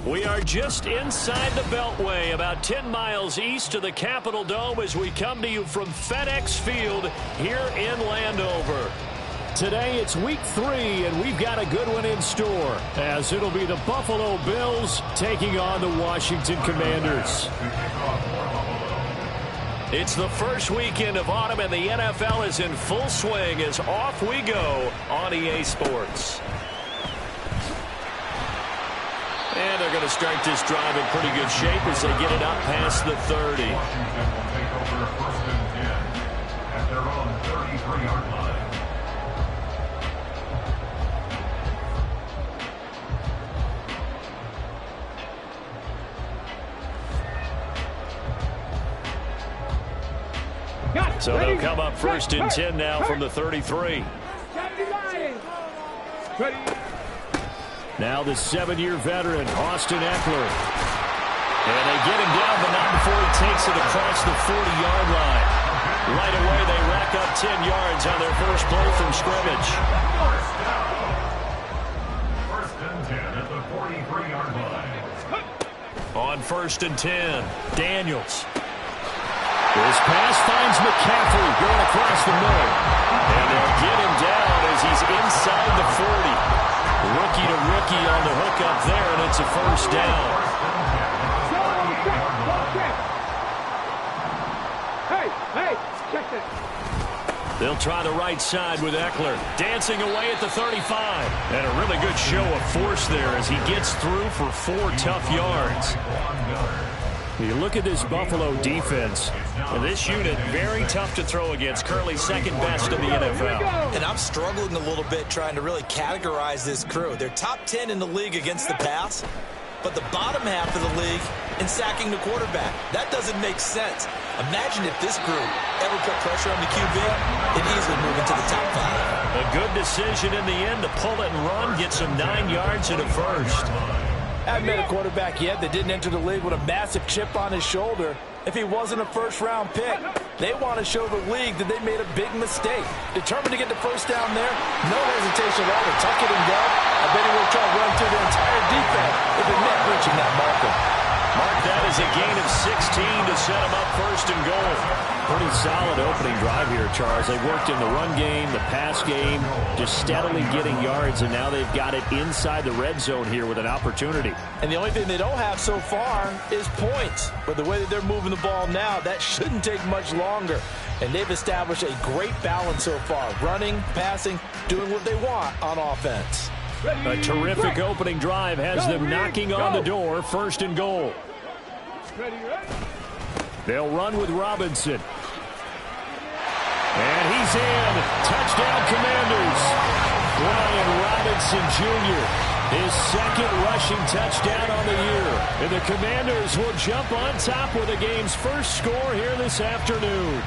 We are just inside the Beltway, about 10 miles east of the Capitol Dome as we come to you from FedEx Field here in Landover. Today it's week 3, and we've got a good one in store, as it'll be the Buffalo Bills taking on the Washington Commanders. It's the first weekend of autumn, and the NFL is in full swing as off we go on EA Sports. And they're going to start this drive in pretty good shape as they get it up past the 30. Washington will take over first and 10 at their own 33-yard line. So they'll come up first and 10 now from the 33. Now the 7-year veteran, Austin Ekeler. And they get him down, but not before he takes it across the 40-yard line. Right away, they rack up 10 yards on their first play from scrimmage. First and 10 at the 43-yard line. On first and 10, Daniels. This pass finds McCaffrey going across the middle. And they'll get him down as he's inside the 40. Rookie to rookie on the hook up there, and it's a first down. Hey, check this. They'll try the right side with Ekeler, dancing away at the 35. And a really good show of force there as he gets through for 4 tough yards. You look at this Buffalo defense, and this unit very tough to throw against, currently second best in the NFL. And I'm struggling a little bit trying to really categorize this crew. They're top 10 in the league against the pass, but the bottom half of the league in sacking the quarterback. That doesn't make sense. Imagine if this group ever put pressure on the QB, it'd easily move into the top 5. A good decision in the end to pull it and run, get some 9 yards and a first. I haven't met a quarterback yet that didn't enter the league with a massive chip on his shoulder if he wasn't a first-round pick. They want to show the league that they made a big mistake. Determined to get the first down there, no hesitation at all to tuck it and go. I bet he will try to run through the entire defense if it meant reaching that marker. Mark that as a gain of 16 to set him up first and goal. Pretty solid opening drive here, Charles. They worked in the run game, the pass game, just steadily getting yards, and now they've got it inside the red zone here with an opportunity. And the only thing they don't have so far is points. But the way that they're moving the ball now, that shouldn't take much longer. And they've established a great balance so far, running, passing, doing what they want on offense. A terrific opening drive has them knocking on the door, first and goal. They'll run with Robinson. And he's in. Touchdown, Commanders. Brian Robinson Jr., his second rushing touchdown on the year. And the Commanders will jump on top with the game's first score here this afternoon.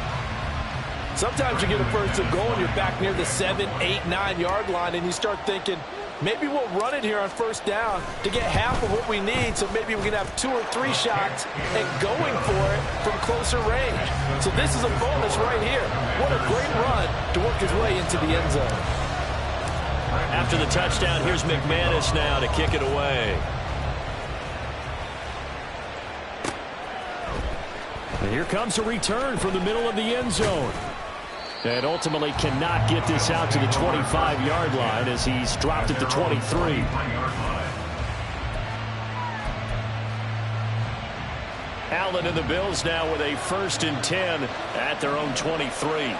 Sometimes you get a first and goal and you're back near the 7, 8, 9-yard line, and you start thinking, maybe we'll run it here on first down to get half of what we need, so maybe we can have 2 or 3 shots and going for it from closer range. So this is a bonus right here. What a great run to work his way into the end zone. After the touchdown, here's McManus now to kick it away. And here comes a return from the middle of the end zone. And ultimately cannot get this out to the 25-yard line as he's dropped at the 23. Allen and the Bills now with a first and 10 at their own 23.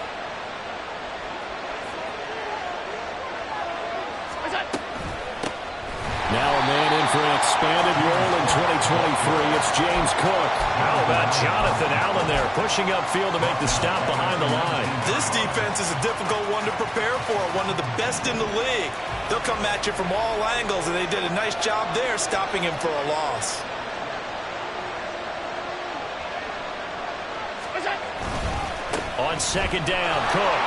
Now a man in for an expanded role in 2023. It's James Cook. How about Jonathan Allen there, pushing upfield to make the stop behind the line. This defense is a difficult one to prepare for, one of the best in the league. They'll come at you from all angles, and they did a nice job there stopping him for a loss. On second down, Cook.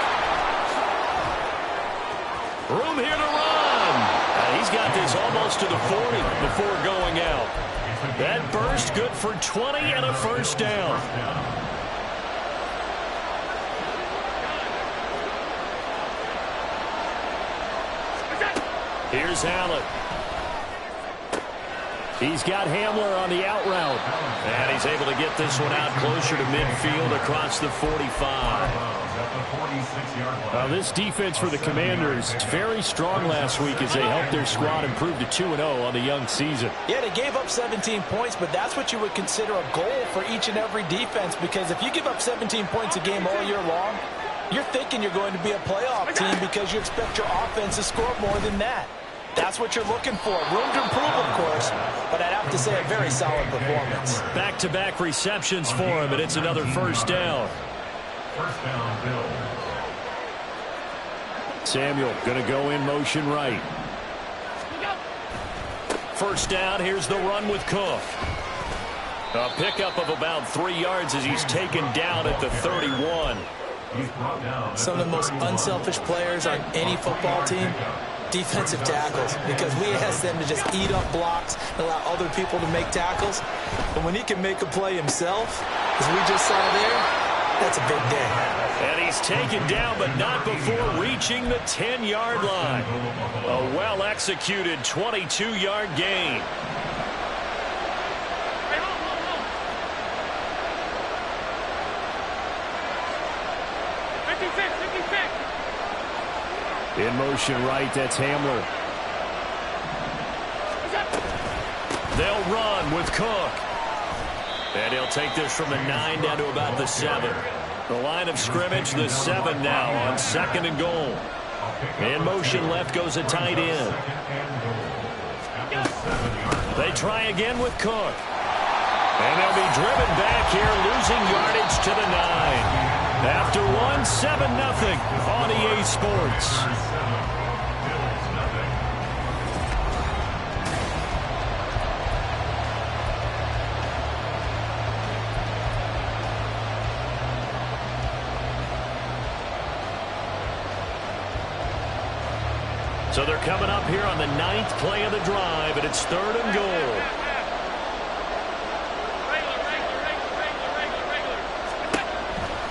Room here to run. He's got this almost to the 40 before going out. That burst good for 20 and a first down. Here's Allen. He's got Hamler on the out route. And he's able to get this one out closer to midfield across the 45. Now, this defense for the Commanders is very strong last week as they helped their squad improve to 2-0 on the young season. Yeah, they gave up 17 points, but that's what you would consider a goal for each and every defense, because if you give up 17 points a game all year long, you're thinking you're going to be a playoff team because you expect your offense to score more than that. That's what you're looking for. Room to improve, of course, but I'd have to say a very solid performance. Back-to-back receptions for him, and it's another first down. First down, Bill. Samuel going to go in motion right. First down, here's the run with Cook. A pickup of about 3 yards as he's taken down at the 31. Some of the most unselfish players on any football team, defensive tackles, because we ask them to just eat up blocks and allow other people to make tackles. But when he can make a play himself, as we just saw there, that's a big day. And he's taken down, but not before reaching the 10-yard line. A well-executed 22-yard gain. In motion right, that's Hamler. They'll run with Cook. And he'll take this from the 9 down to about the 7. The line of scrimmage, the 7 now on 2nd and goal. In motion left goes a tight end. They try again with Cook. And they'll be driven back here, losing yardage to the 9. After 7-0 on EA Sports. So they're coming up here on the 9th play of the drive, and it's 3rd and goal.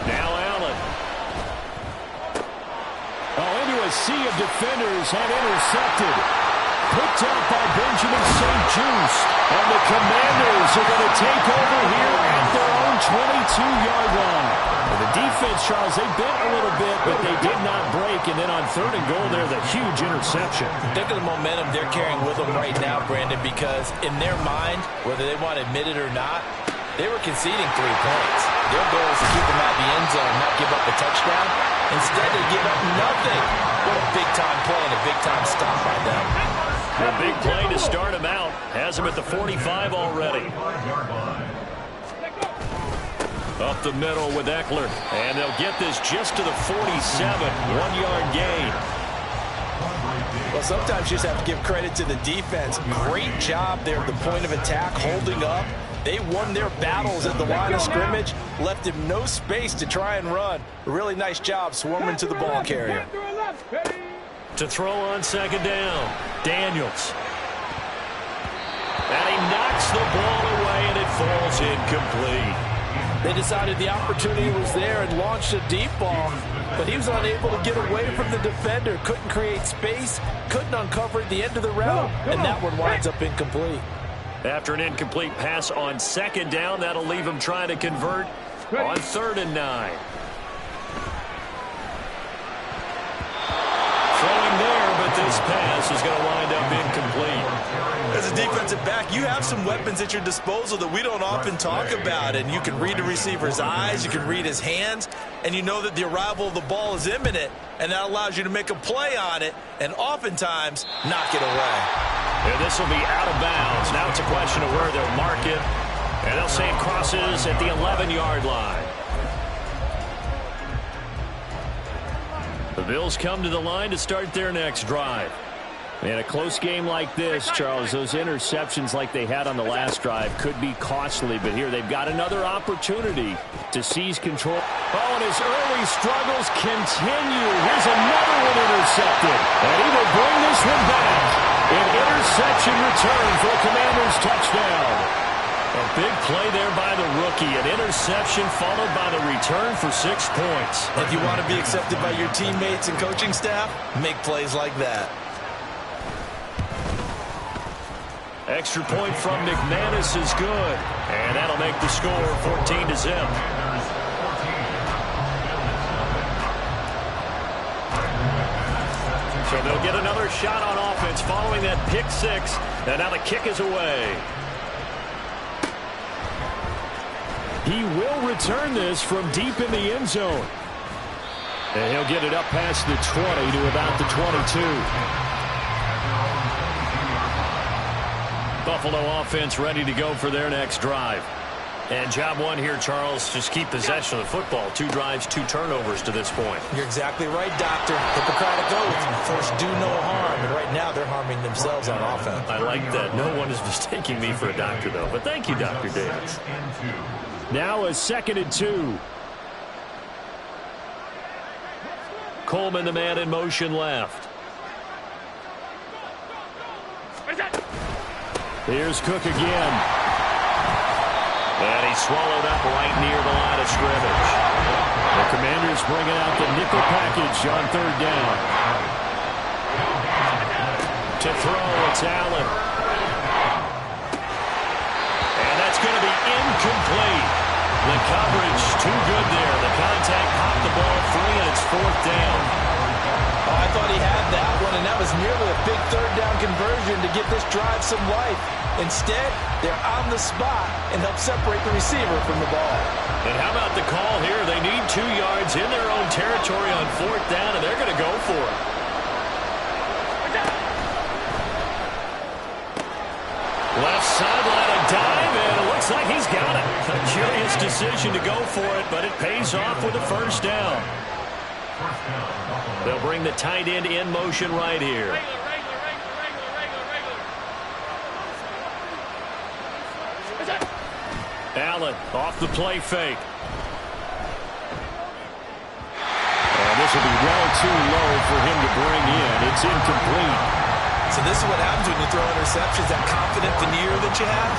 Now Allen. Oh, into a sea of defenders and intercepted. Picked up by Benjamin St-Juste. And the Commanders are going to take over here at their own 22-yard line. And the defense, Charles, they bent a little bit, but they did not break. And then on 3rd and goal there, the huge interception. Think of the momentum they're carrying with them right now, Brandon, because in their mind, whether they want to admit it or not, they were conceding 3 points. Their goal is to keep them out of the end zone, not give up a touchdown. Instead, they give up nothing. What a big-time play and a big-time stop by them. A big play to start him out. Has him at the 45 already. Up the middle with Eckler. And they'll get this just to the 47. 1-yard gain. Well, sometimes you just have to give credit to the defense. Great job there at the point of attack, holding up. They won their battles at the line of scrimmage, left him no space to try and run. A really nice job swarming to the ball carrier. To throw on 2nd down, Daniels. And he knocks the ball away, and it falls incomplete. They decided the opportunity was there and launched a deep ball, but he was unable to get away from the defender. Couldn't create space, couldn't uncover at the end of the route, and that one winds up incomplete. After an incomplete pass on 2nd down, that'll leave him trying to convert on 3rd and 9. Throwing there, but this pass is going to wind up incomplete. As a defensive back, you have some weapons at your disposal that we don't often talk about. And you can read the receiver's eyes, you can read his hands, and you know that the arrival of the ball is imminent. And that allows you to make a play on it and oftentimes knock it away. And this will be out of bounds. Now it's a question of where they'll mark it. And they'll say it crosses at the 11-yard line. The Bills come to the line to start their next drive. In a close game like this, Charles, those interceptions like they had on the last drive could be costly, but here they've got another opportunity to seize control. Oh, and his early struggles continue. Here's another one intercepted, and he will bring this one back. An interception return for a Commanders touchdown. A big play there by the rookie. An interception followed by the return for 6 points. If you want to be accepted by your teammates and coaching staff, make plays like that. Extra point from McManus is good. And that'll make the score 14-0. So they'll get another shot on offense following that pick six. And now the kick is away. He will return this from deep in the end zone. And he'll get it up past the 20 to about the 22. Buffalo offense ready to go for their next drive. And job one here, Charles, just keep possession of the football. 2 drives, 2 turnovers to this point. You're exactly right, Doctor. Hippocratic oath. First, do no harm. And right now, they're harming themselves on offense. I like that. No one is mistaking me for a doctor, though. But thank you, Dr. Davis. Now a 2nd and 2. Coleman, the man in motion left. Here's Cook again. And he's swallowed up right near the line of scrimmage. The Commanders bringing out the nickel package on 3rd down. To throw, it's Allen. And that's going to be incomplete. The coverage too good there. The contact popped the ball free, and it's 4th down. Oh, I thought he had that one, and that was nearly a big 3rd down conversion to give this drive some life. Instead, they're on the spot and help separate the receiver from the ball. And how about the call here? They need 2 yards in their own territory on 4th down, and they're going to go for it. Left sideline, a dive, and it looks like he's got it. A curious decision to go for it, but it pays off with a 1st down. They'll bring the tight end in motion right here. Allen off the play fake. And this will be well too low for him to bring in. It's incomplete. So this is what happens when you throw interceptions. That confident veneer that you have,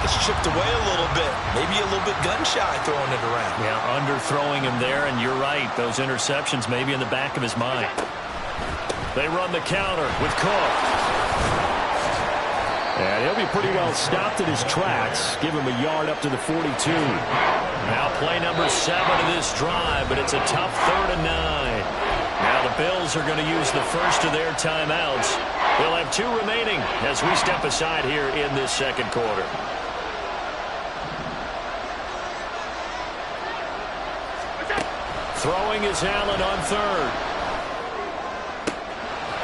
it's chipped away a little bit. Maybe a little bit gun-shy throwing it around. Yeah, underthrowing him there, and you're right. Those interceptions may be in the back of his mind. They run the counter with Cook. And he'll be pretty well stopped at his tracks. Give him a yard up to the 42. Now play number 7 of this drive, but it's a tough 3rd and 9. Now the Bills are going to use the first of their timeouts. They'll have 2 remaining as we step aside here in this 2nd quarter. Throwing is Allen on 3rd.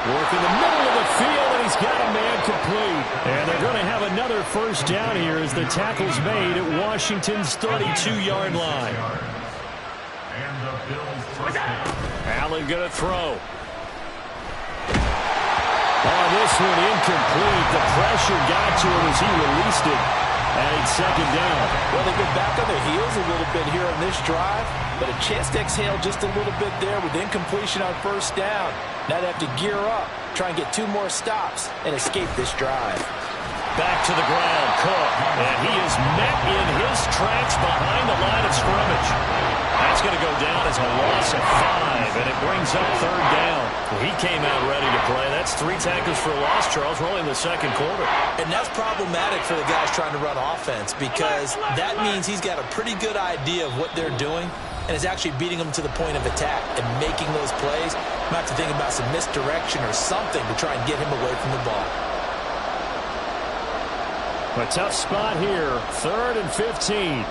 Work in the middle of the field, and he's got a man complete. And they're going to have another 1st down here as the tackle's made at Washington's 32-yard line. Allen going to throw. Oh, this one incomplete. The pressure got to him as he released it. And it's 2nd down. Well, they've been back on their heels a little bit here on this drive, but a chance to exhale just a little bit there with incompletion on 1st down. Now they have to gear up, try and get 2 more stops, and escape this drive. Back to the ground, Cook. And he is met in his tracks behind the line of scrimmage. That's going to go down as a loss of 5, and it brings up 3rd down. Well, he came out ready to play. That's 3 tackles for a loss, Charles. We're only in the 2nd quarter. And that's problematic for the guys trying to run offense because that means he's got a pretty good idea of what they're doing and is actually beating them to the point of attack and making those plays. Might have to think about some misdirection or something to try and get him away from the ball. A tough spot here. 3rd and 15.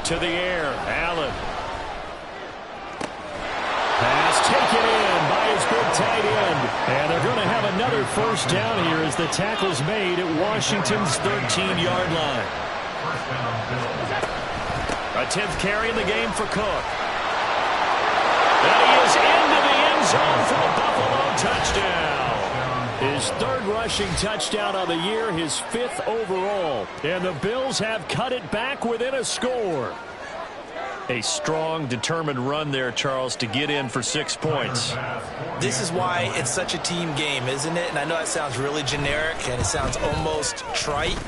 To the air, Allen. Pass taken in by his big tight end. And they're going to have another 1st down here as the tackle's made at Washington's 13-yard line. A 10th carry in the game for Cook. And he is into the end zone for a Buffalo touchdown. His 3rd rushing touchdown of the year, his 5th overall. And the Bills have cut it back within a score. A strong, determined run there, Charles, to get in for 6 points. This is why it's such a team game, isn't it? And I know that sounds really generic and it sounds almost trite,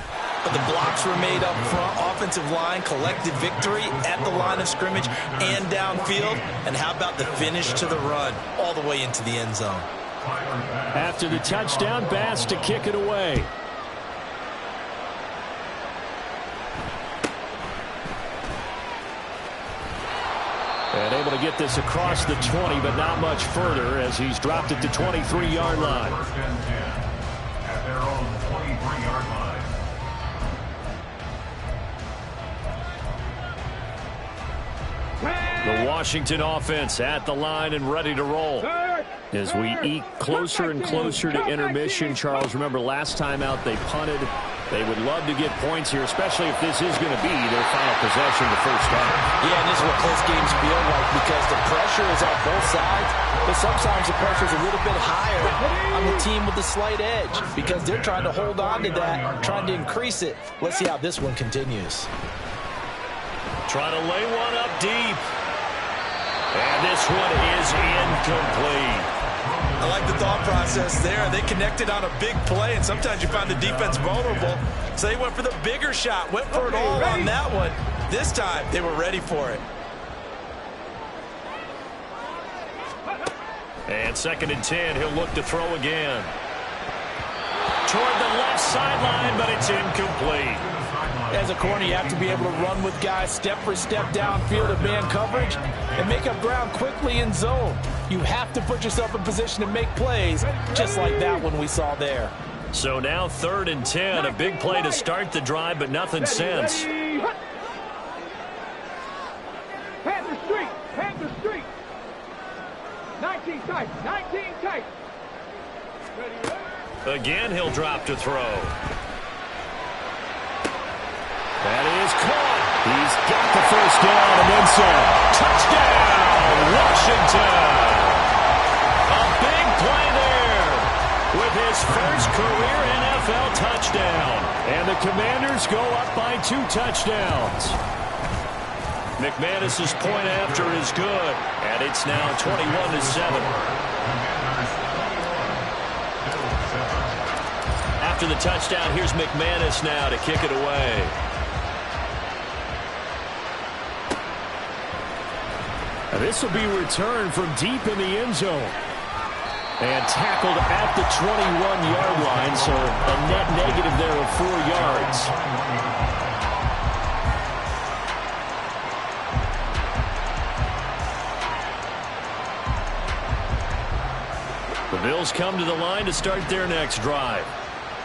but the blocks were made up front, offensive line, collective victory at the line of scrimmage and downfield. And how about the finish to the run all the way into the end zone? After the touchdown, Bass to kick it away. And able to get this across the 20, but not much further as he's dropped it to 23-yard line. First and 10 at their own 23-yard line. The Washington offense at the line and ready to roll. As we eke closer and closer to intermission, Charles, remember last time out they punted. They would love to get points here, especially if this is going to be their final possession the first time. Yeah, and this is what close games feel like because the pressure is on both sides, but sometimes the pressure is a little bit higher on the team with the slight edge because they're trying to hold on to that, trying to increase it. Let's see how this one continues. Trying to lay one up deep. And this one is incomplete. I like the thought process there. They connected on a big play, and sometimes you find the defense vulnerable. So they went for the bigger shot, went for it all on that one. This time, they were ready for it. And 2nd and 10, he'll look to throw again. Toward the left sideline, but it's incomplete. As a corner, you have to be able to run with guys step for step downfield of man coverage and make up ground quickly in zone. You have to put yourself in position to make plays, just like that one we saw there. So now 3rd and 10, a big play to start the drive, but nothing since. Panther Street, Panther Street. 19 tight, 19 tight. Again, he'll drop to throw. That is caught. He's got the first down and then some. Touchdown, Washington. A big play there with his first career NFL touchdown. And the Commanders go up by 2 touchdowns. McManus's point after is good, and it's now 21-7. After the touchdown, here's McManus now to kick it away. This will be returned from deep in the end zone. And tackled at the 21-yard line, so a net negative there of 4 yards. The Bills come to the line to start their next drive.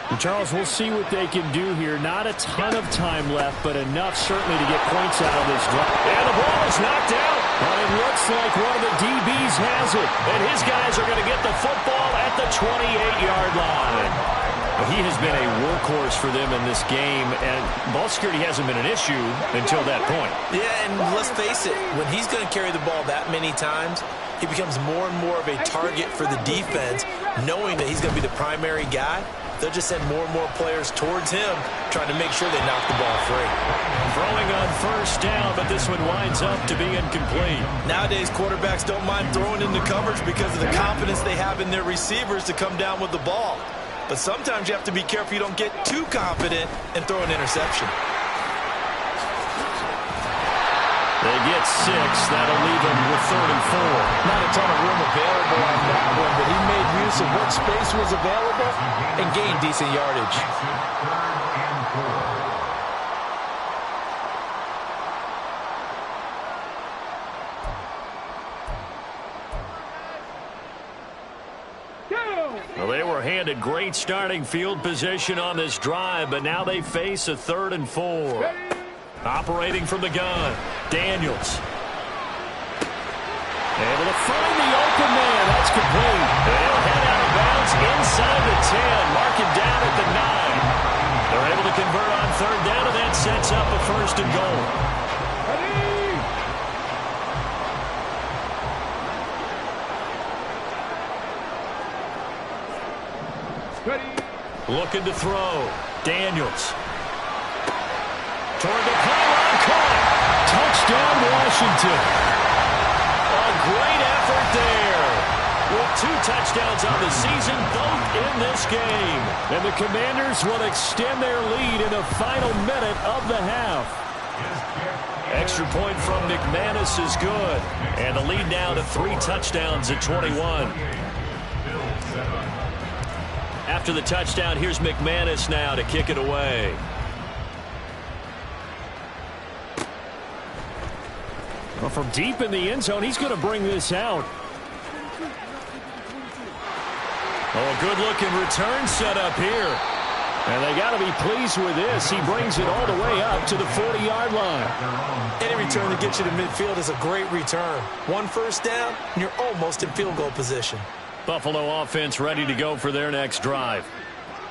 And Charles, we'll see what they can do here. Not a ton of time left, but enough certainly to get points out of this drive. And the ball is knocked out. And it looks like one of the DBs has it. And his guys are going to get the football at the 28-yard line. He has been a workhorse for them in this game, and ball security hasn't been an issue until that point. Yeah, and let's face it, when he's going to carry the ball that many times, he becomes more and more of a target for the defense, knowing that he's going to be the primary guy. They'll just send more and more players towards him, trying to make sure they knock the ball free. Throwing on first down, but this one winds up to be incomplete. Nowadays, quarterbacks don't mind throwing into coverage because of the confidence they have in their receivers to come down with the ball. But sometimes you have to be careful you don't get too confident and throw an interception. They get 6. That'll leave them with 3rd and 4. Not a ton of room available on that one, but he made use of what space was available and gained decent yardage. Well, they were handed great starting field position on this drive, but now they face a 3rd and 4. Operating from the gun, Daniels. Able to find the open man. That's complete. They'll head out of bounds inside the 10. Mark it down at the 9. They're able to convert on 3rd down, and that sets up a 1st and goal. Looking to throw. Daniels. Toward the pylon, caught. Touchdown. touchdown, Washington. A great effort there. With 2 touchdowns on the season, both in this game. And the Commanders will extend their lead in the final minute of the half. Extra point from McManus is good. And the lead now to 3 touchdowns at 21. After the touchdown, here's McManus now to kick it away. Well, from deep in the end zone, he's going to bring this out. Oh, a good-looking return set up here. And they got to be pleased with this. He brings it all the way up to the 40-yard line. Any return that gets you to midfield is a great return. 1 first down, and you're almost in field goal position. Buffalo offense ready to go for their next drive.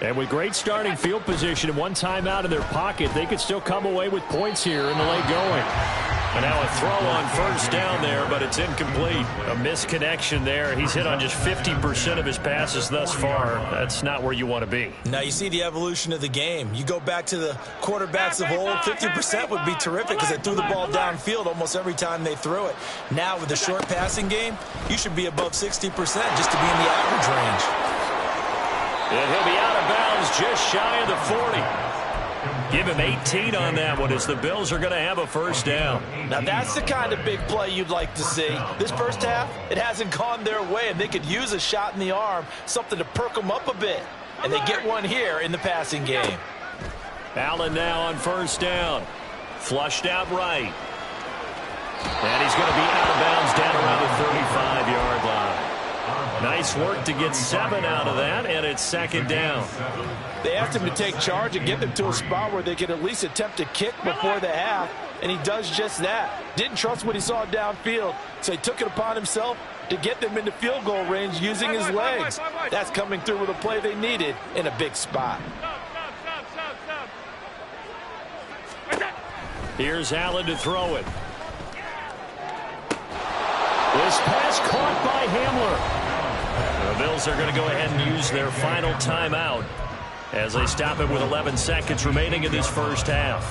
And with great starting field position and 1 timeout in their pocket, they could still come away with points here in the late going. And now a throw on first down there, but it's incomplete. A misconnection there. He's hit on just 50% of his passes thus far. That's not where you want to be. Now you see the evolution of the game. You go back to the quarterbacks of old, 50% would be terrific because they threw the ball downfield almost every time they threw it. Now with the short passing game, you should be above 60% just to be in the average range. And he'll be out of bounds just shy of the 40. Give him 18 on that one as the Bills are going to have a first down. Now that's the kind of big play you'd like to see. This first half, it hasn't gone their way, and they could use a shot in the arm, something to perk them up a bit. And they get one here in the passing game. Allen now on first down. Flushed out right. And he's going to be out of bounds down around the 35-yard line. Nice work to get 7 out of that, and it's second down. They asked him to take charge and get them to a spot where they could at least attempt a kick before the half, and he does just that. Didn't trust what he saw downfield, so he took it upon himself to get them into field goal range using his legs. That's coming through with a play they needed in a big spot. Here's Allen to throw it. This pass caught by Hamler. The Bills are going to go ahead and use their final timeout as they stop it with 11 seconds remaining in this first half.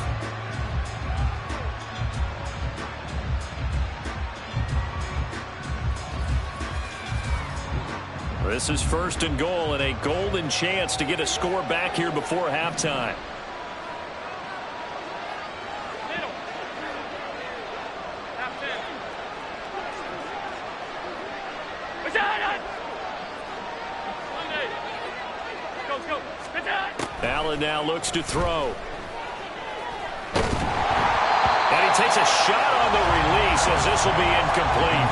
This is first and goal and a golden chance to get a score back here before halftime. Allen now looks to throw. And he takes a shot on the release as this will be incomplete.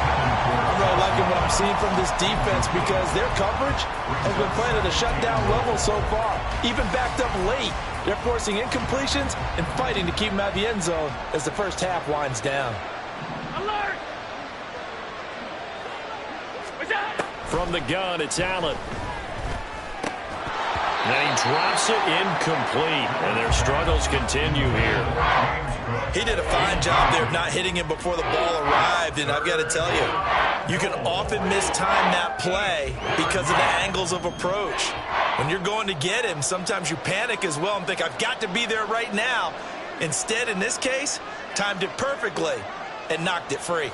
I'm really liking what I'm seeing from this defense because their coverage has been playing at a shutdown level so far. Even backed up late, they're forcing incompletions and fighting to keep them out of the end zone as the first half winds down. Alert! From the gun, it's Allen. Then he drops it incomplete, and their struggles continue here. He did a fine job there of not hitting him before the ball arrived, and I've got to tell you, you can often mistime that play because of the angles of approach. When you're going to get him, sometimes you panic as well and think, I've got to be there right now. Instead, in this case, timed it perfectly and knocked it free.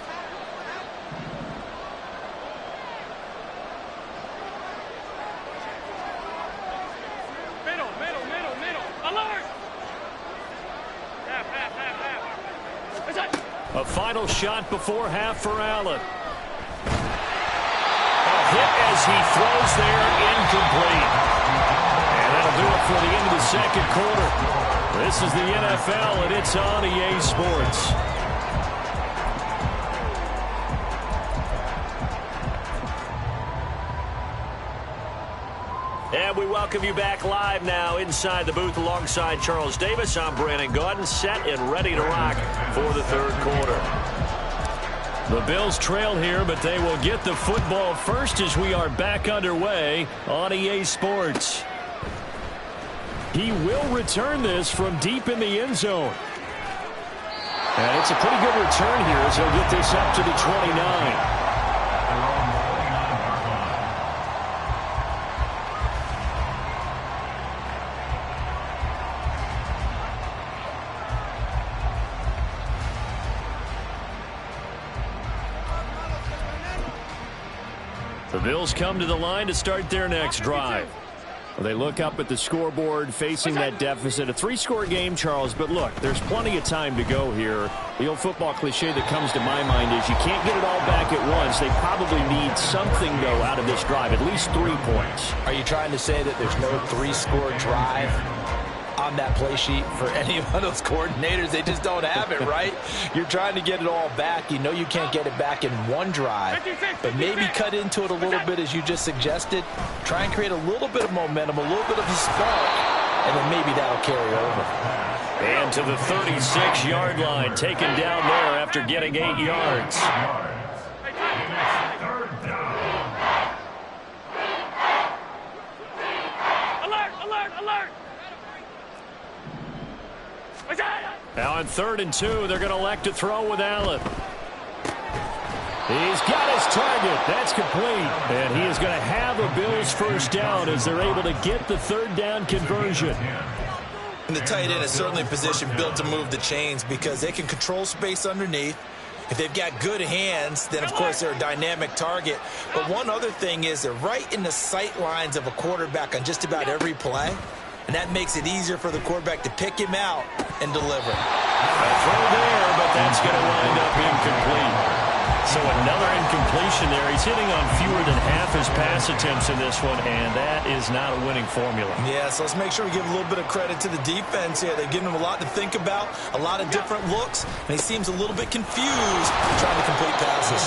A final shot before half for Allen. A hit as he throws there, incomplete. And that'll do it for the end of the second quarter. This is the NFL, and it's on EA Sports. And we welcome you back live now inside the booth alongside Charles Davis. I'm Brandon Gaudin, set and ready to rock for the third quarter. The Bills trail here, but they will get the football first as we are back underway on EA Sports. He will return this from deep in the end zone. And it's a pretty good return here as he'll get this up to the 29. The Bills come to the line to start their next drive. Well, they look up at the scoreboard facing that deficit. A 3-score game, Charles, but look, there's plenty of time to go here. The old football cliche that comes to my mind is you can't get it all back at once. They probably need something, though, out of this drive, at least 3 points. Are you trying to say that there's no 3-score drive on that play sheet for any one of those coordinators? They just don't have it, right? You're trying to get it all back. You know you can't get it back in one drive, but maybe cut into it a little bit as you just suggested. Try and create a little bit of momentum, a little bit of a spark, and then maybe that'll carry over. And to the 36-yard line, taken down there after getting 8 yards. Now on 3rd and 2, they're going to elect to throw with Allen. He's got his target. That's complete. And he is going to have a Bills first down as they're able to get the 3rd down conversion. And the tight end is certainly a position built to move the chains because they can control space underneath. If they've got good hands, then, of course, they're a dynamic target. But one other thing is they're right in the sight lines of a quarterback on just about every play. And that makes it easier for the quarterback to pick him out and deliver. A throw there, but that's going to wind up incomplete. So another incompletion there. He's hitting on fewer than half his pass attempts in this one, and that is not a winning formula. Yeah, so let's make sure we give a little bit of credit to the defense here. They've given him a lot to think about, a lot of different looks, and he seems a little bit confused trying to complete passes.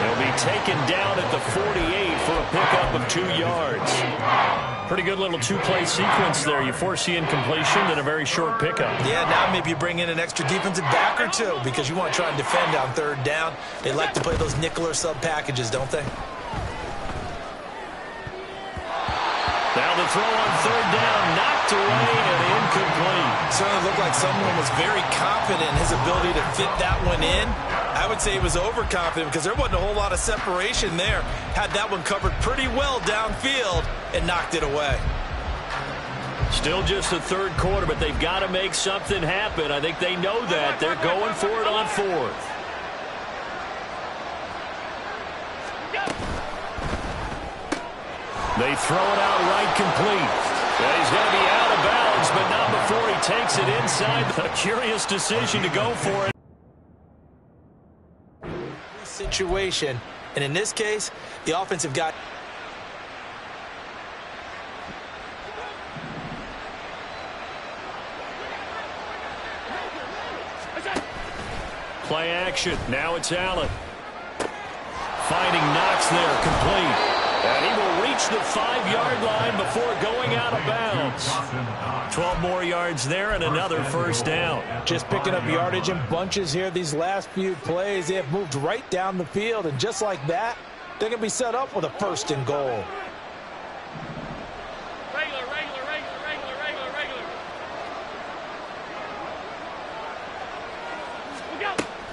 He'll be taken down at the 48 for a pickup of 2 yards. Pretty good little 2-play sequence there. You force the incompletion, then a very short pickup. Yeah, now maybe you bring in an extra defensive back or two because you want to try and defend on 3rd down. They like to play those nickel or sub packages, don't they? Now the throw on 3rd down, knocked away and incomplete. Certainly looked like someone was very confident in his ability to fit that one in. I would say he was overconfident because there wasn't a whole lot of separation there. Had that one covered pretty well downfield and knocked it away. Still just the 3rd quarter, but they've got to make something happen. I think they know that. They're going for it on 4th. They throw it out right complete. And he's going to be out of bounds, but not before he takes it inside. A curious decision to go for it. Situation, and in this case, the offensive guy. Play action. Now it's Allen. Finding Knox there, complete. And he will reach the 5-yard line before going out of bounds. 12 more yards there and another first down. Just picking up yardage in bunches here these last few plays. They have moved right down the field, and just like that, they're going to be set up with a 1st and goal. Regular.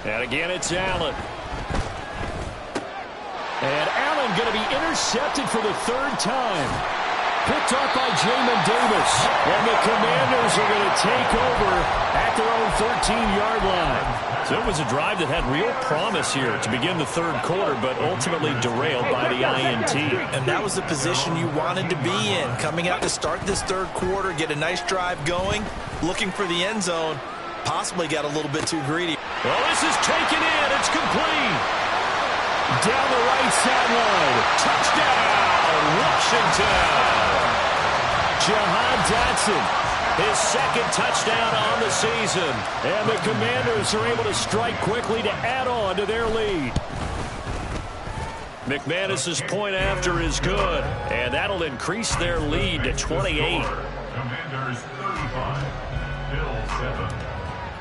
And again, it's Allen. And Allen going to be intercepted for the 3rd time. Picked off by Jamin Davis. And the Commanders are going to take over at their own 13-yard line. So it was a drive that had real promise here to begin the 3rd quarter, but ultimately derailed by the INT. And that was the position you wanted to be in. Coming out to start this 3rd quarter, get a nice drive going, looking for the end zone. Possibly got a little bit too greedy. Well, this is taken in. It's complete. Down the right sideline. Touchdown, Washington. Jahan Dotson, his 2nd touchdown on the season. And the Commanders are able to strike quickly to add on to their lead. McManus's point after is good. And that'll increase their lead to 28. Commanders 35, Bills 7.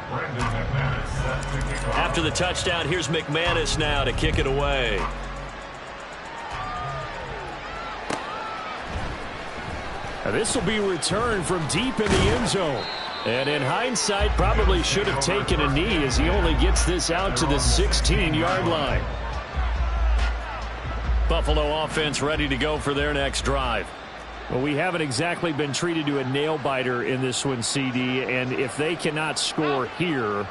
Brandon McManus set to kick off. After the touchdown, here's McManus now to kick it away. Now this will be returned from deep in the end zone. And in hindsight, probably should have taken a knee as he only gets this out to the 16-yard line. Buffalo offense ready to go for their next drive. Well, we haven't exactly been treated to a nail-biter in this one, CD, and if they cannot score here,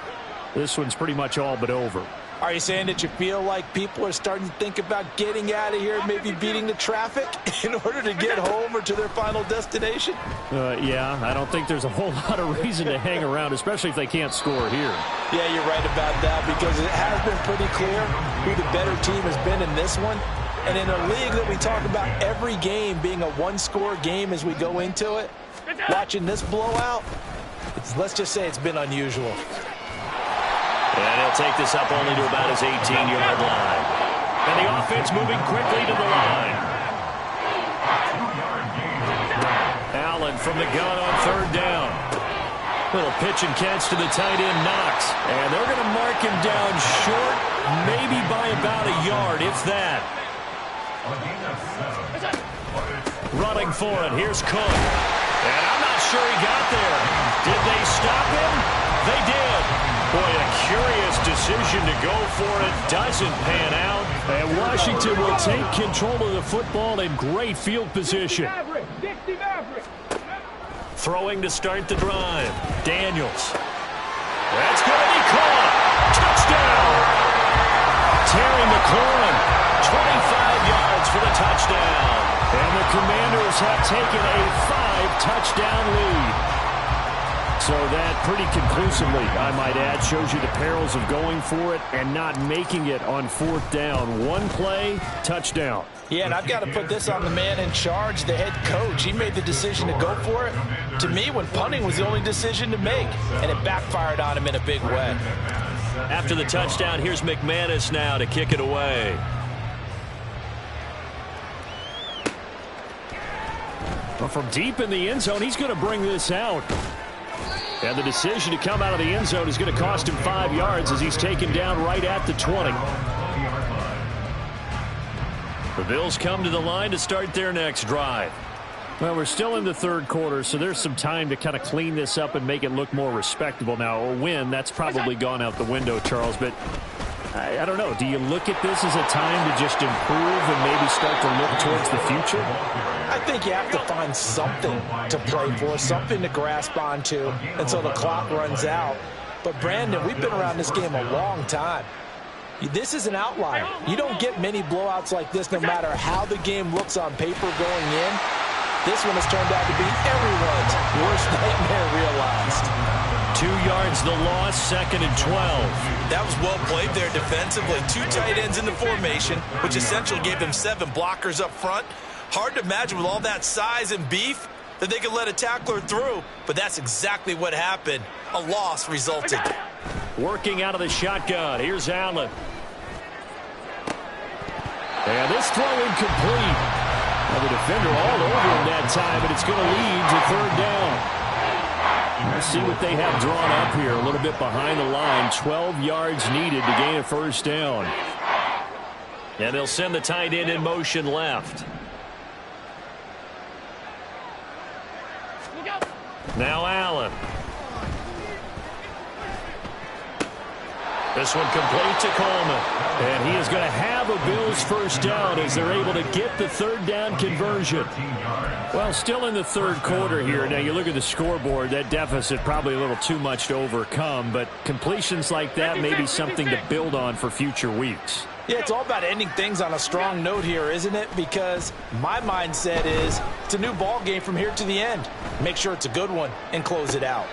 this one's pretty much all but over. Are you saying that you feel like people are starting to think about getting out of here, maybe beating the traffic in order to get home or to their final destination? Yeah, I don't think there's a whole lot of reason to hang around, especially if they can't score here. Yeah, you're right about that, because it has been pretty clear who the better team has been in this one. And in a league that we talk about every game being a one-score game as we go into it, watching this blowout, let's just say it's been unusual. And he'll take this up only to about his 18-yard line. And the offense moving quickly to the line. Allen from the gun on third down. Little pitch and catch to the tight end, Knox. And they're going to mark him down short, maybe by about a yard, if that. Running for it, here's Cook. And I'm not sure he got there. Did they stop him? They did. Boy, a curious decision to go for it. Doesn't pan out. And Washington will take control of the football in great field position. Throwing to start the drive. Daniels. That's going to be caught. Touchdown. Terry McLaurin. 25 yards for the touchdown. And the Commanders have taken a 5-touchdown lead. So that pretty conclusively, I might add, shows you the perils of going for it and not making it on fourth down. One play, touchdown. Yeah, and I've got to put this on the man in charge, the head coach. He made the decision to go for it. To me, when punting was the only decision to make, and it backfired on him in a big way. After the touchdown, here's McManus now to kick it away. Well, from deep in the end zone, he's going to bring this out. And the decision to come out of the end zone is going to cost him 5 yards as he's taken down right at the 20. The Bills come to the line to start their next drive. Well, we're still in the third quarter, so there's some time to kind of clean this up and make it look more respectable. Now, a win, that's probably gone out the window, Charles, but I don't know. Do you look at this as a time to just improve and maybe start to look towards the future? I think you have to find something to play for, something to grasp onto until the clock runs out. But, Brandon, we've been around this game a long time. This is an outlier. You don't get many blowouts like this no matter how the game looks on paper going in. This one has turned out to be everyone's worst nightmare realized. 2 yards the loss, 2nd and 12. That was well played there defensively. 2 tight ends in the formation, which essentially gave them 7 blockers up front. Hard to imagine with all that size and beef that they could let a tackler through, but that's exactly what happened. A loss resulted. Working out of the shotgun. Here's Allen. And this throw incomplete. Well, the defender all over him that time, but it's going to lead to third down. Let's see what they have drawn up here. A little bit behind the line. 12 yards needed to gain a first down. And they'll send the tight end in motion left. Now Allen. This one complete to Coleman. And he is going to have a Bills first down as they're able to get the third down conversion. Well, still in the third quarter here. Now, you look at the scoreboard, that deficit probably a little too much to overcome, but completions like that may be something to build on for future weeks. Yeah, it's all about ending things on a strong note here, isn't it? Because my mindset is it's a new ball game from here to the end. Make sure it's a good one and close it out.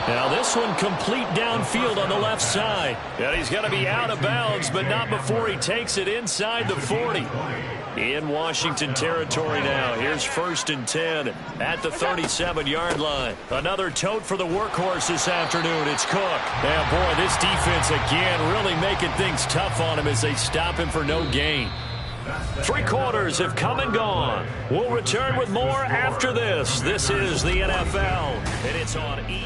Now this one complete downfield on the left side. And he's going to be out of bounds, but not before he takes it inside the 40. In Washington territory now. Here's 1st and 10 at the 37-yard line. Another tote for the workhorse this afternoon. It's Cook. Now, boy, this defense again really making things tough on him as they stop him for no gain. 3 quarters have come and gone. We'll return with more after this. This is the NFL, and it's on E.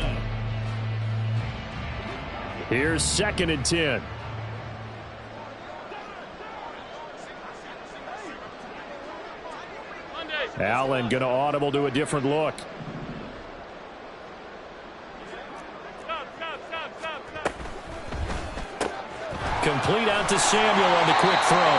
Here's 2nd and 10. Allen going to audible to a different look. Complete out to Samuel on the quick throw.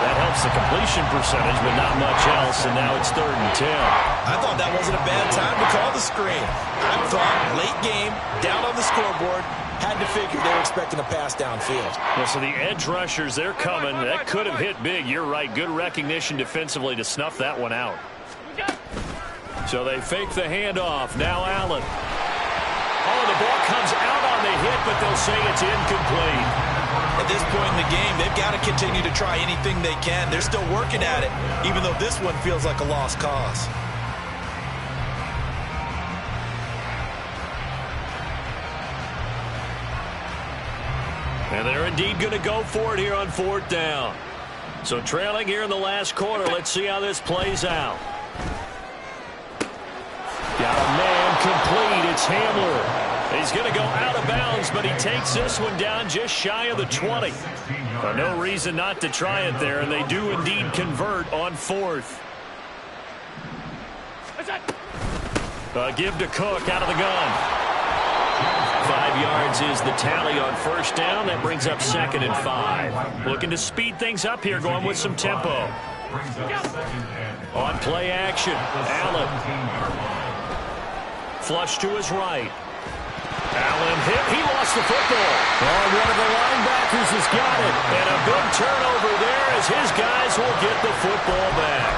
That helps the completion percentage, but not much else, and now it's 3rd and 10. I thought that wasn't a bad time to call the screen. I thought late game, down on the scoreboard, Had to figure they were expecting a pass downfield. Well, so the edge rushers, they're coming. That could have hit big. You're right. Good recognition defensively to snuff that one out. So they fake the handoff. Now Allen. Oh, the ball comes out on the hit, but they'll say it's incomplete. At this point in the game, they've got to continue to try anything they can. They're still working at it, even though this one feels like a lost cause. And they're indeed going to go for it here on 4th down. So trailing here in the last quarter. Let's see how this plays out. Got a man complete. It's Hamler. He's going to go out of bounds, but he takes this one down just shy of the 20. No reason not to try it there, and they do indeed convert on 4th. Give to Cook out of the gun. 5 yards is the tally on 1st down. That brings up 2nd and 5. Looking to speed things up here, going with some tempo. On play action, Allen. Flush to his right. Allen hit. He lost the football. Oh, one of the linebackers has got it. And a big turnover there as his guys will get the football back.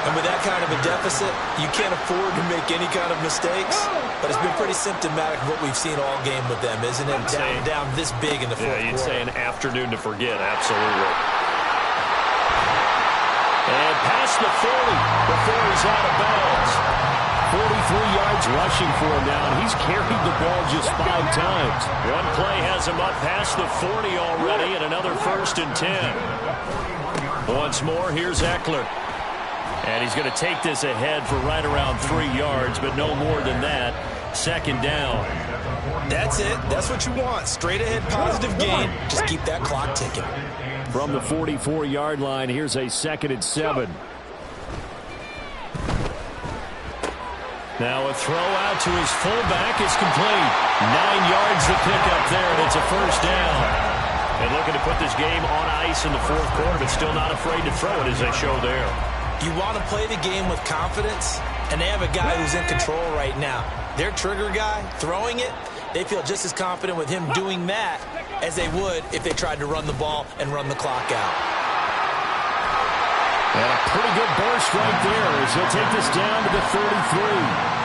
And with that kind of a deficit, you can't afford to make any kind of mistakes. But it's been pretty symptomatic of what we've seen all game with them, isn't it? Down this big in the fourth quarter. Yeah, you'd say an afternoon to forget, absolutely. And past the 40 before he's out of bounds. 43 yards rushing for him now, and he's carried the ball just 5 times. One play has him up past the 40 already, and another 1st and 10. Once more, here's Eckler. And he's going to take this ahead for right around 3 yards, but no more than that. 2nd down. That's it. That's what you want. Straight ahead positive gain. Just keep that clock ticking. From the 44-yard line, here's a 2nd and 7. Now a throw out to his fullback is complete. 9 yards to pick up there, and it's a 1st down. And looking to put this game on ice in the 4th quarter, but still not afraid to throw it as they show there. You want to play the game with confidence, and they have a guy who's in control right now. Their trigger guy, throwing it, they feel just as confident with him doing that as they would if they tried to run the ball and run the clock out. And a pretty good burst right there as he'll take this down to the 33.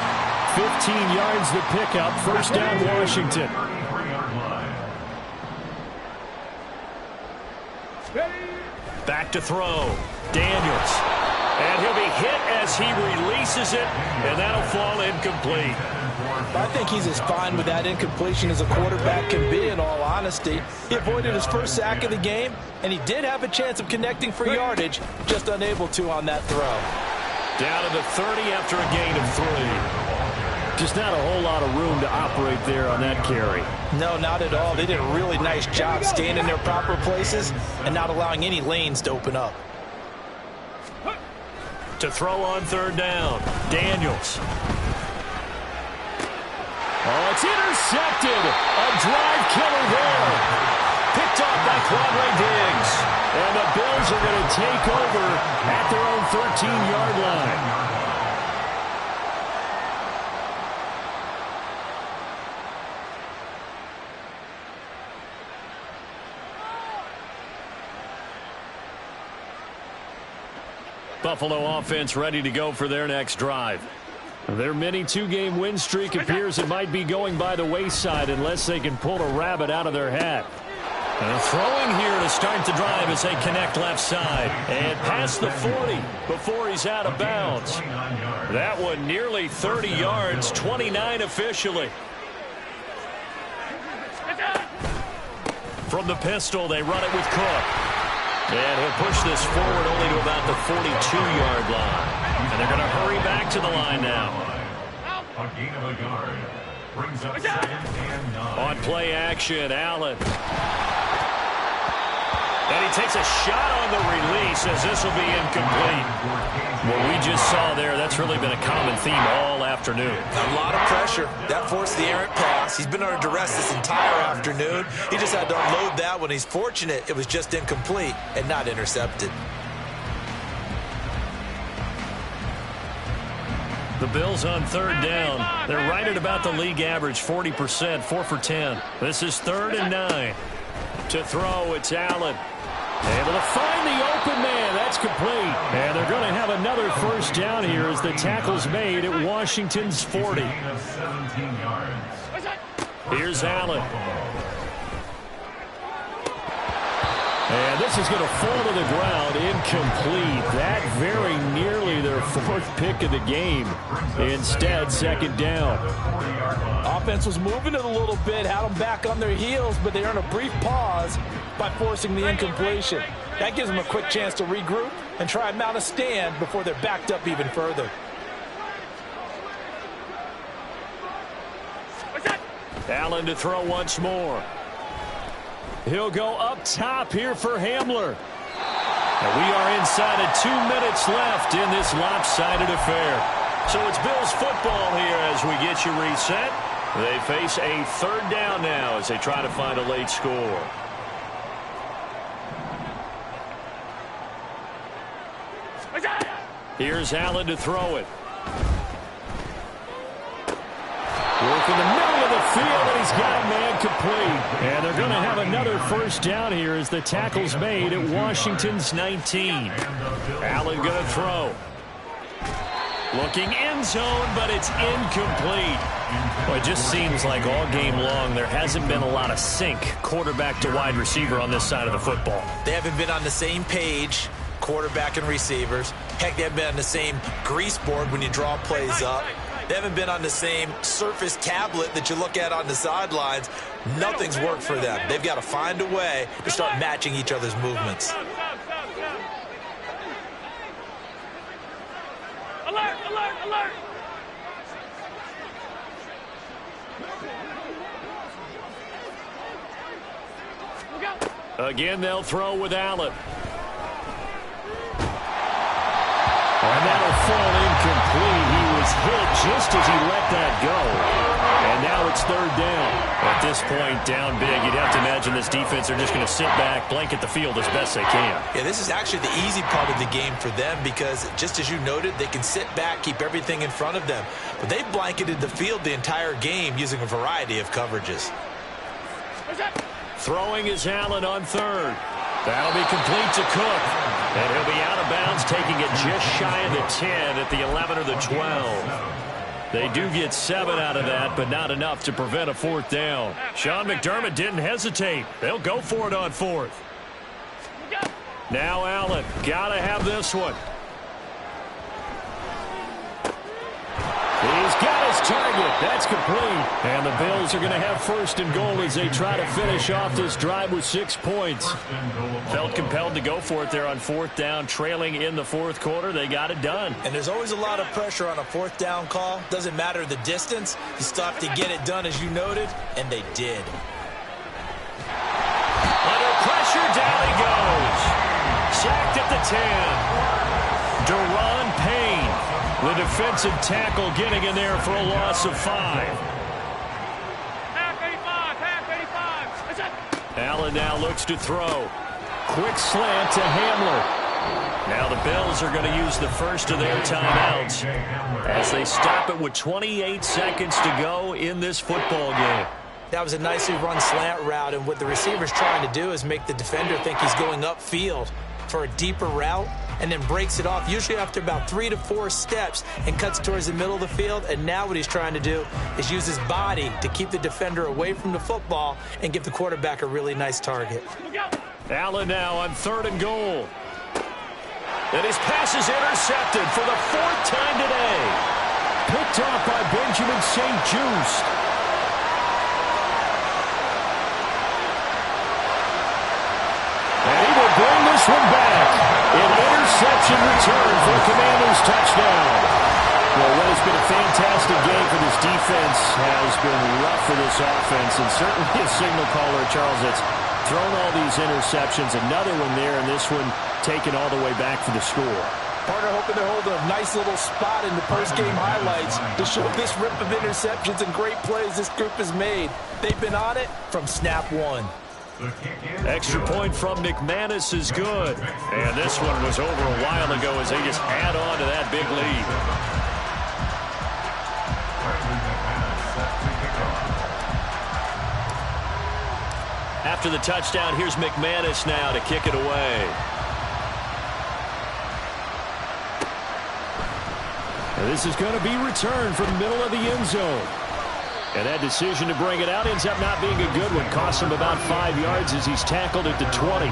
15 yards to pick up. 1st down, Washington. Back to throw. Daniels. And he'll be hit as he releases it, and that'll fall incomplete. I think he's as fine with that incompletion as a quarterback can be, in all honesty. He avoided his 1st sack of the game, and he did have a chance of connecting for yardage, just unable to on that throw. Down to the 30 after a gain of 3. Just not a whole lot of room to operate there on that carry. No, not at all. They did a really nice job staying in their proper places and not allowing any lanes to open up. To throw on 3rd down, Daniels. Oh, it's intercepted. A drive killer there. Picked off by Quandre Diggs. And the Bills are going to take over at their own 13-yard line. Buffalo offense ready to go for their next drive. Their mini 2-game win streak appears it might be going by the wayside unless they can pull a rabbit out of their hat. Throwing here to start the drive as they connect left side. And past the 40 before he's out of bounds. That one nearly 30 yards, 29 officially. From the pistol, they run it with Cook. And he'll push this forward only to about the 42-yard line. And they're going to hurry back to the line now. A gain of a yard. Brings up 2nd and 9. On play action, Allen. And he takes a shot on the release as this will be incomplete. What we just saw there, that's really been a common theme all afternoon. A lot of pressure. That forced the errant pass. He's been under duress this entire afternoon. He just had to unload that one. He's fortunate it was just incomplete and not intercepted. The Bills on third down. They're right at about the league average, 40%, 4 for 10. This is 3rd and 9. To throw, it's Allen. Able to find the open man. That's complete. And they're going to have another first down here as the tackle's made at Washington's 40. Here's Allen. And this is going to fall to the ground, incomplete. That very nearly their 4th pick of the game. Instead, 2nd down. Offense was moving it a little bit, had them back on their heels, but they earned a brief pause by forcing the incompletion. That gives them a quick chance to regroup and try and mount a stand before they're backed up even further. Allen to throw once more. He'll go up top here for Hamler. And we are inside of 2 minutes left in this lopsided affair. So it's Bills football here as we get you reset. They face a 3rd down now as they try to find a late score. Here's Allen to throw it. Working the middle of the field, and he's got a man complete. And they're going to have another first down here as the tackle's made at Washington's 19. Allen going to throw. Looking end zone, but it's incomplete. Well, it just seems like all game long there hasn't been a lot of sync quarterback to wide receiver on this side of the football. They haven't been on the same page, quarterback and receivers. Heck, they haven't been on the same grease board when you draw plays up. They haven't been on the same surface tablet that you look at on the sidelines. Nothing's worked for them. They've got to find a way to start matching each other's movements. Alert, alert, alert! Again, they'll throw with Allen. And that'll fall incomplete. He was hit just as he let that go. And now it's 3rd down. At this point, down big, you'd have to imagine this defense are just going to sit back, blanket the field as best they can. Yeah, this is actually the easy part of the game for them because, just as you noted, they can sit back, keep everything in front of them. But they've blanketed the field the entire game using a variety of coverages. Throwing is Allen on 3rd. That'll be complete to Cook. And he'll be out of bounds, taking it just shy of the 10 at the 11 or the 12. They do get 7 out of that, but not enough to prevent a 4th down. Sean McDermott didn't hesitate. They'll go for it on 4th. Now Allen, gotta have this one. He's got his target. That's complete. And the Bills are going to have 1st and goal as they try to finish off this drive with 6 points. Felt compelled to go for it there on 4th down, trailing in the 4th quarter. They got it done. And there's always a lot of pressure on a 4th down call. Doesn't matter the distance. You still have to get it done, as you noted, and they did. Under pressure, down he goes. Sacked at the 10. Deron Payne. The defensive tackle getting in there for a loss of 5. Half 85, half 85. Allen now looks to throw. Quick slant to Hamler. Now the Bills are going to use the first of their timeouts as they stop it with 28 seconds to go in this football game. That was a nicely run slant route, and what the receiver's trying to do is make the defender think he's going upfield for a deeper route, and then breaks it off, usually after about 3 to 4 steps, and cuts towards the middle of the field. And now what he's trying to do is use his body to keep the defender away from the football and give the quarterback a really nice target. Allen now on 3rd and goal. And his pass is intercepted for the 4th time today. Picked off by Benjamin St-Juste. And he will bring this one back. An interception return for a Commanders touchdown. Well, what has been a fantastic game for this defense has been rough for this offense, and certainly a signal caller, Charles, that's thrown all these interceptions. Another one there, and this one taken all the way back for the score. Partner hoping to hold a nice little spot in the post-game highlights to show this rip of interceptions and great plays this group has made. They've been on it from snap 1. Extra point from McManus is good. And this one was over a while ago as they just add on to that big lead. After the touchdown, here's McManus now to kick it away. And this is going to be returned from the middle of the end zone. And that decision to bring it out ends up not being a good one. Costs him about 5 yards as he's tackled at the 20.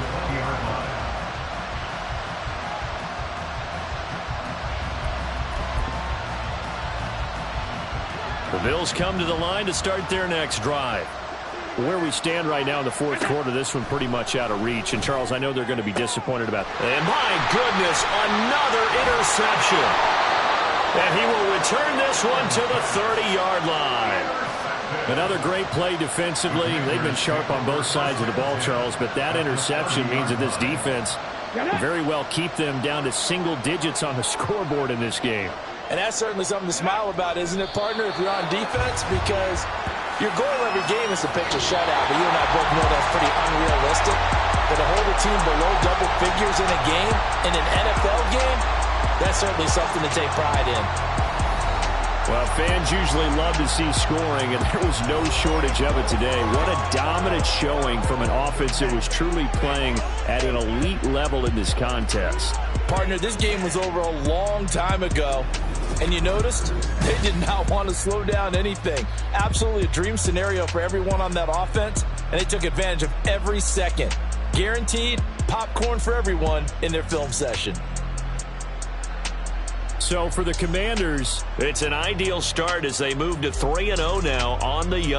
The Bills come to the line to start their next drive. Where we stand right now in the fourth quarter, this one pretty much out of reach. And, Charles, I know they're going to be disappointed about that. And, my goodness, another interception. And he will return this one to the 30-yard line. Another great play defensively. They've been sharp on both sides of the ball, Charles, but that interception means that this defense very well keep them down to single digits on the scoreboard in this game. And that's certainly something to smile about, isn't it, partner, if you're on defense? Because your goal every game is to pitch a shutout, but you and I both know that's pretty unrealistic. But to hold a team below double figures in a game, in an NFL game, that's certainly something to take pride in. Well, fans usually love to see scoring, and there was no shortage of it today. What a dominant showing from an offense that was truly playing at an elite level in this contest. Partner, this game was over a long time ago, and you noticed they did not want to slow down anything. Absolutely a dream scenario for everyone on that offense, and they took advantage of every second. Guaranteed popcorn for everyone in their film session. So for the Commanders, it's an ideal start as they move to 3-0 now on the young.